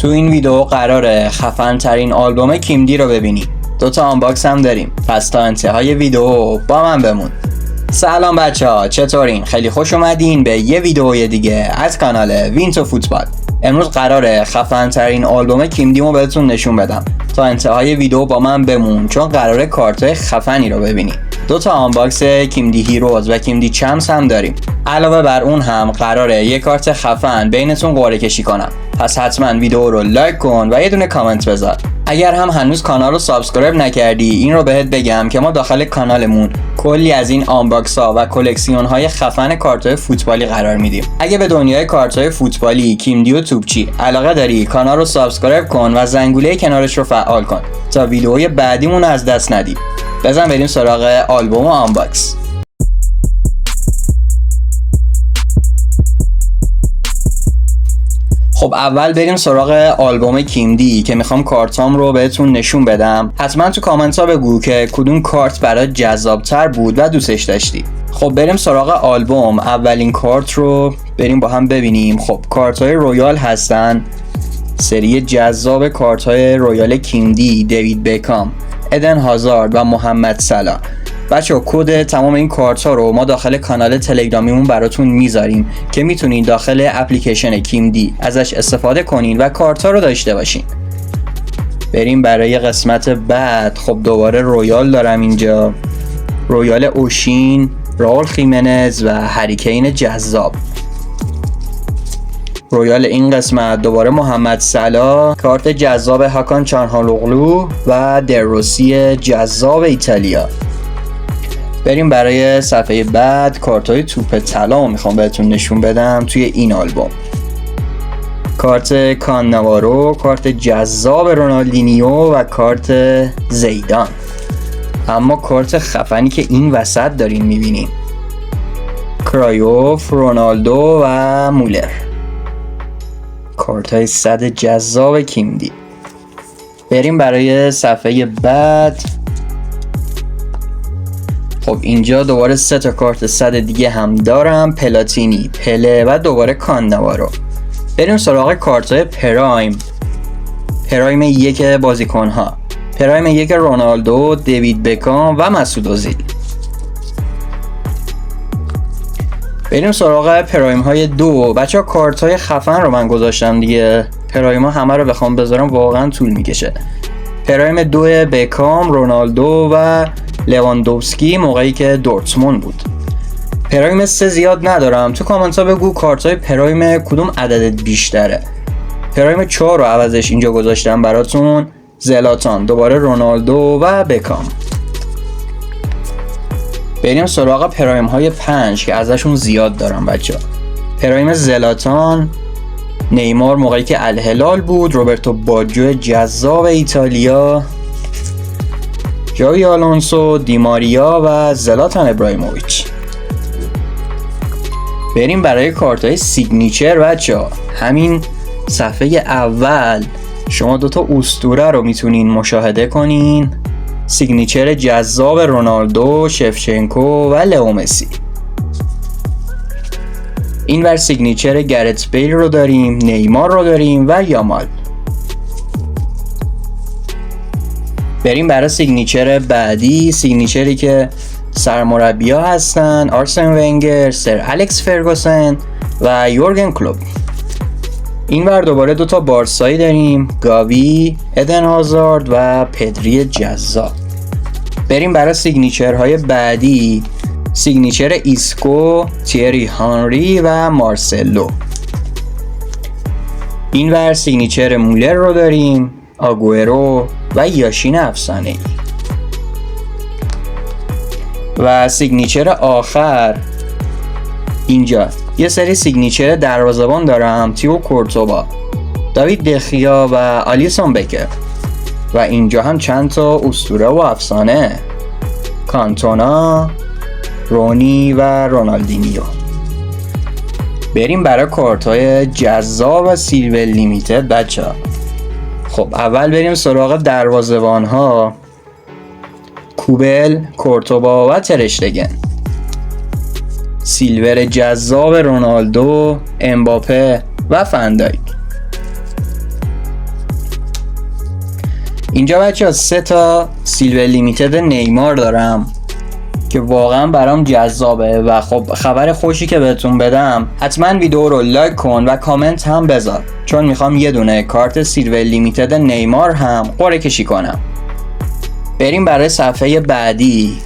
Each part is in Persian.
تو این ویدیو قراره خفن ترین آلبوم کیمدی رو ببینی. 2 آنباکس هم داریم، پس تا انتهای ویدیو با من بمون. سلام بچه ها، چطورین؟ خیلی خوش اومدین به یه ویدیوی دیگه از کانال وینتو فوتبال. امروز قراره خفن ترین آلبوم کیمدیمو بهتون نشون بدم. تا انتهای ویدیو با من بمون چون قراره کارتای خفنی رو ببینی. 2 آنباکس کیمدی هیروز و کیمدی چمپس هم داریم. علاوه بر اون هم قراره یه کارت خفن بینتون قرعه کشی کنم. پس حتما ویدیو رو لایک کن و یه دونه کامنت بذار. اگر هم هنوز کانال رو سابسکرایب نکردی این رو بهت بگم که ما داخل کانالمون کلی از این آنباکس ها و کلکسیون های خفن کارت‌های فوتبالی قرار میدیم. اگه به دنیای کارت‌های فوتبالی، کیمدی و توپچی علاقه داری کانال رو سابسکرایب کن و زنگوله کنارش رو فعال کن تا ویدیوهای بعدیمون از دست ندی. بزن بریم سراغ آلبوم و آنباکس. خب اول بریم سراغ آلبوم کیمدی که میخوام کارتام رو بهتون نشون بدم. حتما تو کامنت ها بگو که کدوم کارت برات جذابتر بود و دوستش داشتی. خب بریم سراغ آلبوم. اولین کارت رو بریم با هم ببینیم. خب کارت های رویال هستن، سری جذاب کارت های رویال کیمدی، دیوید بکام، ادن هازارد و محمد صلاح. بچه کد تمام این کارت ها رو ما داخل کانال تلگرامیمون براتون میذاریم که میتونین داخل اپلیکیشن کیمدی ازش استفاده کنین و کارت ها رو داشته باشین. بریم برای قسمت بعد. خب دوباره رویال دارم اینجا، رویال اوشین، راول خیمنز و هریکین جذاب. رویال این قسمت دوباره محمد صلاح، کارت جذاب هاکان چانهالوغلو و دروسی جذاب ایتالیا. بریم برای صفحه بعد. کارت‌های توپ طلا میخوام بهتون نشون بدم توی این آلبوم. کارت کاناوارو، کارت جذاب رونالدینیو و کارت زیدان. اما کارت خفنی که این وسط دارین میبینین، کرایوف، رونالدو و مولر. کارت‌های 100 جذاب کیمدی. بریم برای صفحه بعد. خب اینجا دوباره 3 کارت 100 دیگه هم دارم، پلاتینی، پله و دوباره کاناوارو. بریم سراغ کارت‌های پرایم 1 بازیکن‌ها. پرایم 1 رونالدو، دیوید بکام و مسعود اوزیل. بریم سراغ پرایم های 2. بچه‌ها کارت‌های خفن رو من گذاشتم دیگه، پرایم ها همه رو بخوام بذارم واقعا طول میکشه. پرایم 2 بکام، رونالدو و لواندوفسکی موقعی که دورتموند بود. پرایم 3 زیاد ندارم، تو کامنت ها بگو کارت‌های پرایم کدوم عددت بیشتره. پرایم 4 رو عوضش اینجا گذاشتم براتون، زلاتان، دوباره رونالدو و بکام. بریم سراغ پرایم های 5 که ازشون زیاد دارم بچه ها. پرایم زلاتان، نیمار موقعی که الهلال بود، روبرتو باجو جذاب ایتالیا، جاوی آلونسو، دیماریا و زلاتان ابراهیموویچ. بریم برای کارت های سیگنیچر بچه ها. همین صفحه اول شما 2 اسطوره رو میتونین مشاهده کنین، سیگنیچر جذاب رونالدو، شفچنکو و لئو مسی. اینور سیگنیچر گرت بیل رو داریم، نیمار رو داریم و یامال. بریم برای سیگنیچر بعدی، سیگنیچری که سرمربی‌ها هستن، آرسن ونگر، سر الکس فرگوسن و یورگن کلوپ. اینور دوباره 2 بارسایی داریم، گاوی، ادن هازارد و پدری جذاب. بریم برای سیگنیچرهای بعدی، سیگنیچر ایسکو، تیری هانری و مارسلو. اینور سیگنیچر مولر رو داریم، آگوئرو و یاشین افسانه‌ای. و سیگنیچر آخر اینجا یه سری سیگنیچر دروازه‌بان دارم، تیو کورتوبا، داوید دخیا و آلیسون بکر. و اینجا هم چند تا اسطوره و افسانه، کانتونا، رونی و رونالدینیو. بریم برای کارت‌های جذاب و سیلور لیمیتد بچه‌ها. خب اول بریم سراغ دروازه‌بان‌ها، کوبل، کورتوبا و ترشتگن. سیلور جذاب رونالدو، امباپه و فندایک. اینجا بچه ها 3 تا سیلور لیمیتد نیمار دارم که واقعا برام جذابه و خب خبر خوشی که بهتون بدم، حتما ویدیو رو لایک کن و کامنت هم بذار، چون میخوام یه دونه کارت سیلور لیمیتد نیمار هم قرعه کشی کنم. بریم برای صفحه بعدی.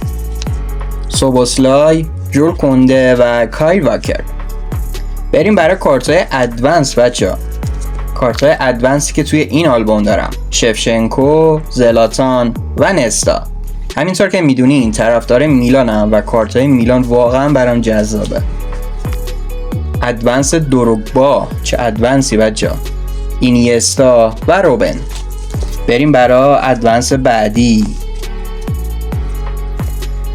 سوبوسلای، جول کنده و کایل واکر. بریم برای کارت‌های ادوانس بچه ها. کارت‌های ادوانسی که توی این آلبوم دارم: شفچنکو، زلاتان و نستا. همینطور که میدونین طرفدار میلانم و کارت‌های میلان واقعا برام جذابه. ادوانس دروگبا، چه ادوانسی بچه ها. اینیستا و روبن. بریم برای ادوانس بعدی.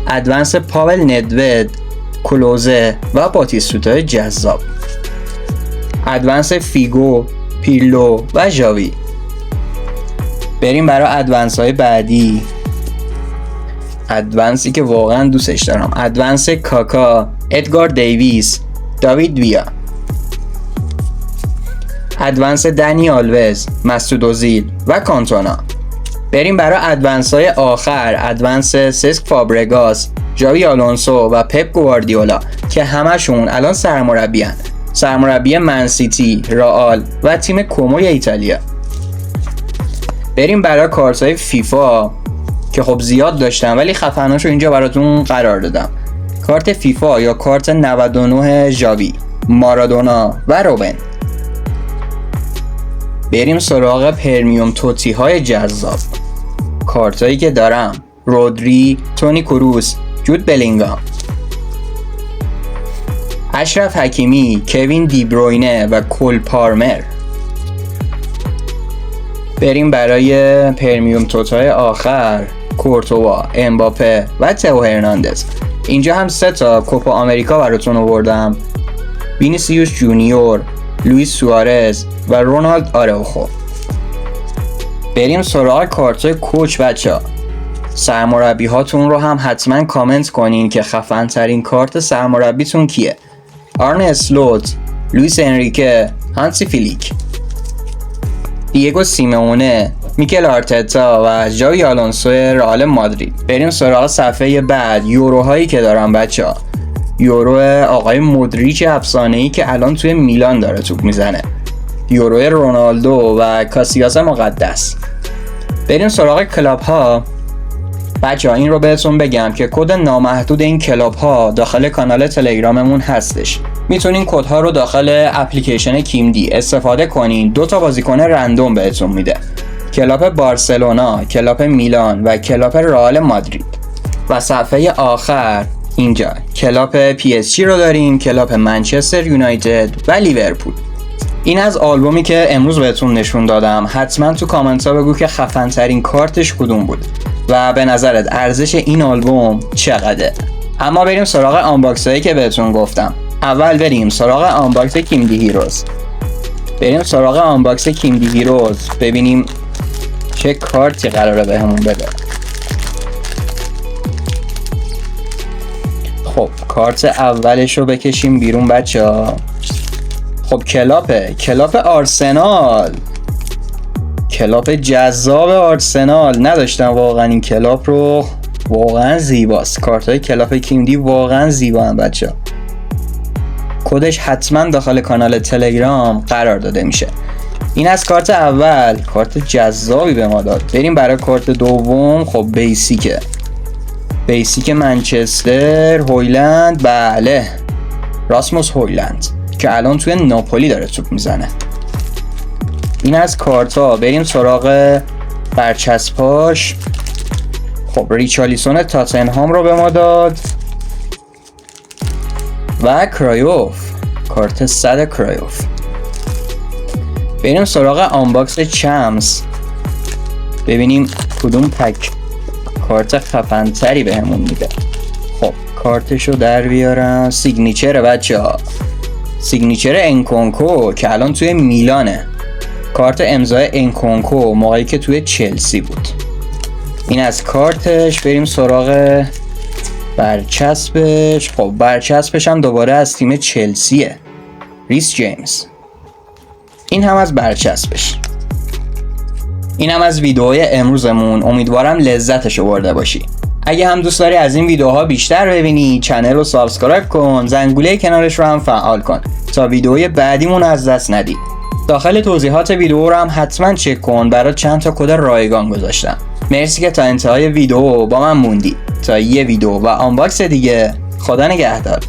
ادوانس پاول ندوید، کلوزه و باتیستوتای جذاب. ادوانس فیگو، پیرلو و ژاوی. بریم برای ادوانس های بعدی. ادوانسی که واقعا دوستش دارم: ادوانس کاکا، ادگار دیویس، داوید ویا. ادوانس دنی آلوز، مسعود اوزیل و کانتونا. بریم برای ادوانس های آخر. ادوانس سسک فابرگاس، ژاوی آلونسو و پپ گواردیولا که همشون الان سرمربی منسیتی، رئال و تیم کوموی ایتالیا. بریم برای کارت های فیفا که خب زیاد داشتم ولی خفناشو اینجا براتون قرار دادم. کارت فیفا یا کارت 99 ژاوی، مارادونا و روبن. بریم سراغ پرمیوم توتی های جذاب. کارت هایی که دارم: رودری، تونی کروس، جود بلینگام. اشرف حکیمی، کوین دی بروینه و کول پارمر. بریم برای پرمیوم توتای آخر: کورتوا، امباپه و تئو هرناندز. اینجا هم 3 تا کوپا آمریکا براتون آوردم: وینیسیوس جونیور، لوئیس سوارز و رونالد آراوخو. بریم سراغ کارت کوچ بچه ها. سرمربی هاتون رو هم حتما کامنت کنین که خفن ترین کارت سرمربیتون کیه: آرنه اسلوت، لوئیس انریکه، هانسی فلیک، دیگو سیمونه، میکل آرتتا و ژاوی آلونسو رئال مادرید. بریم سراغ صفحه بعد. یوروهایی که دارم بچه ها: یورو آقای مودریچ افسانه‌ای که الان توی میلان داره توپ میزنه، یورو رونالدو و کاسیاس مقدس. بریم سراغ کلاب ها. بچه ها این رو بهتون بگم که کد نامحدود این کلاب ها داخل کانال تلگراممون هستش. میتونین کدها رو داخل اپلیکیشن کیمدی استفاده کنین. 2 تا بازیکن رندوم بهتون میده: کلاب بارسلونا، کلاب میلان و کلاب رئال مادرید. و صفحه آخر اینجا کلاب پی اس جی رو داریم، کلاب منچستر یونایتد و لیورپول. این از آلبومی که امروز بهتون نشون دادم. حتما تو کامنت ها بگو که خفن ترین کارتش کدوم بود و به نظرت ارزش این آلبوم چقدره. اما بریم سراغ آنباکس هایی که بهتون گفتم. اول بریم سراغ آنباکس کیمدی هیروز. ببینیم چه کارتی قراره بهمون بده. خب کارت اولش رو بکشیم بیرون بچه ها. خب کلاب آرسنال، کلاب جذاب آرسنال. نداشتم واقعا این کلاب رو. واقعا زیباست. کارت های کلاب کیمدی واقعا زیبا هم بچه ها. کدش حتما داخل کانال تلگرام قرار داده میشه. این از کارت اول. کارت جذابی به ما داد. بریم برای کارت دوم. خب بیسیک منچستر، هویلند. بله، راسموس هویلند که الان توی ناپولی داره توپ میزنه. این از کارت ها. بریم سراغ برچسباش. خب ریچارلیسون تاتنهام رو به ما داد و کرایوف، کارت 100 کرایوف. بریم سراغ آنباکس چمز ببینیم کدوم پک کارت خفن‌تری بهمون میده. خب کارتشو در بیارم. سیگنیچر بچه ها، سیگنیچر انکونکو که الان توی میلانه. کارت امضای انکونکو موقعی که توی چلسی بود. این از کارتش. بریم سراغ برچسبش. خب برچسبش هم دوباره از تیم چلسیه، ریس جیمز. این هم از برچسبش. اینم از ویدئوی امروزمون، امیدوارم لذتشو برده باشی. اگه هم دوست داری از این ویدیوها بیشتر ببینی، چنل رو سابسکرایب کن، زنگوله کنارش رو هم فعال کن تا ویدئوی بعدیمون از دست ندی. داخل توضیحات ویدیو رو هم حتما چک کن، برات چند تا کد رایگان گذاشتم. مرسی که تا انتهای ویدیو با من موندی. تا یه ویدیو و آنباکس دیگه، خدا نگهدار.